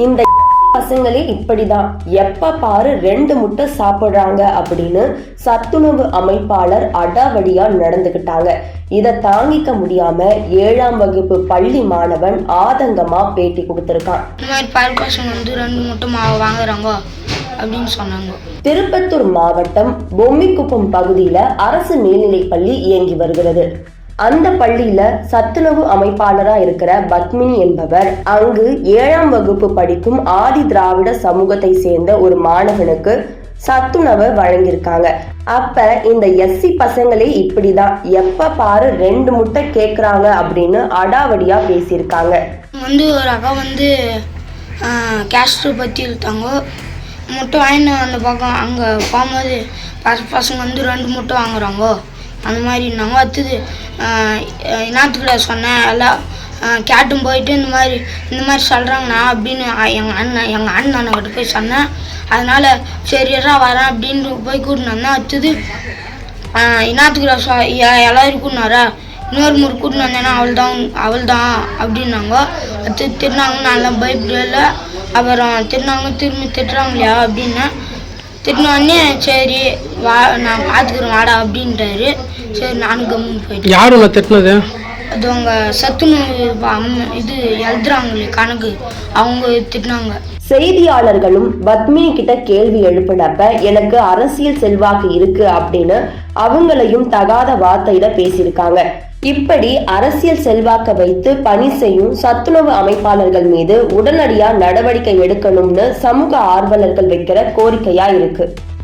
இந்த பசங்களே இப்படிதான் எப்ப பாரு 2 முட்டை சாப்பிடுறாங்க அப்படின்னு சத்துணவு அமைப்பாளர் அடாவடியா நடந்துகிட்டாங்க. இத தாங்கிக்க முடியாம 7ஆம் வகுப்பு பள்ளி மாணவன் ஆதங்கமா பேட்டி கொடுத்திருக்கான். திருப்பத்தூர் மாவட்டம் பொம்மிக்குப்பம் பகுதியில அரசு மேல்நிலைப் பள்ளி இயங்கி வருகிறது. அந்த பள்ளியில சத்துணவு அமைப்பாளரா இருக்கிற பத்மினி என்பவர் அங்கு 7ஆம் வகுப்பு படிக்கும் ஆதி திராவிட சமூகத்தை சேர்ந்த ஒரு மாணவனுக்கு சத்துணவை வழங்கியிருக்காங்க. அப்ப இந்த எஸ்சி பசங்களே இப்படிதான் எப்ப பாரு 2 முட்டை கேக்குறாங்க அப்படின்னு அடாவடியா பேசியிருக்காங்க. ஒரு அக்கா கேஸ்ட்ரு பத்தி இழுத்தாங்க. முட்டை வாங்கிட்டு அந்த பக்கம் அங்கே போகும்போது பசங்க 2 முட்டை வாங்குறாங்க. அந்த மாதிரி நாங்கள் அடுத்தது இனத்துக்கிட்ட சொன்னேன். எல்லாம் கேட்டும் போயிட்டு இந்த மாதிரி சொல்கிறாங்கண்ணா அப்படின்னு எங்கள் அண்ணன்கிட்ட போய் சொன்னேன். அதனால் சரியா வரேன் அப்படின்னு போய் கூட்டின்னு வந்தேன். அடுத்தது இனத்துக்கிட்ட எல்லோரும் கூட்டினாரா, இன்னொரு முறை கூட்டின்னு வந்தேன்னா அவள் தான் அப்படின்னாங்க. அடுத்து திட்டினாங்க. நல்லா பயப்படல. அப்புறம் திரும்பி திட்டுறாங்க இல்லையா அப்படின்னு திட்டினோடனே சரி வா நான் பார்த்துக்கிறேன் வாடா அப்படின்ட்டாரு. சரி நானும் கம்முன்னு போயிட்டேன். யாரும் நான் திட்டினது? அது அவங்க சத்துணவு இது எழுதுறாங்களே கணக்கு, அவங்க திட்டினாங்க. செய்தியாளர்களும் பத்மினி கிட்ட கேள்வி எழுப்பினப்ப எனக்கு அரசியல் செல்வாக்கு இருக்கு அப்படின்னு அவங்களையும் தகாத வார்த்தையில பேசியிருக்காங்க. இப்படி அரசியல் செல்வாக்க வைத்து பணி செய்யும் சத்துணவு அமைப்பாளர்கள் மீது உடனடியா நடவடிக்கை எடுக்கணும்னு சமூக ஆர்வலர்கள் வைக்கிற கோரிக்கையா இருக்கு.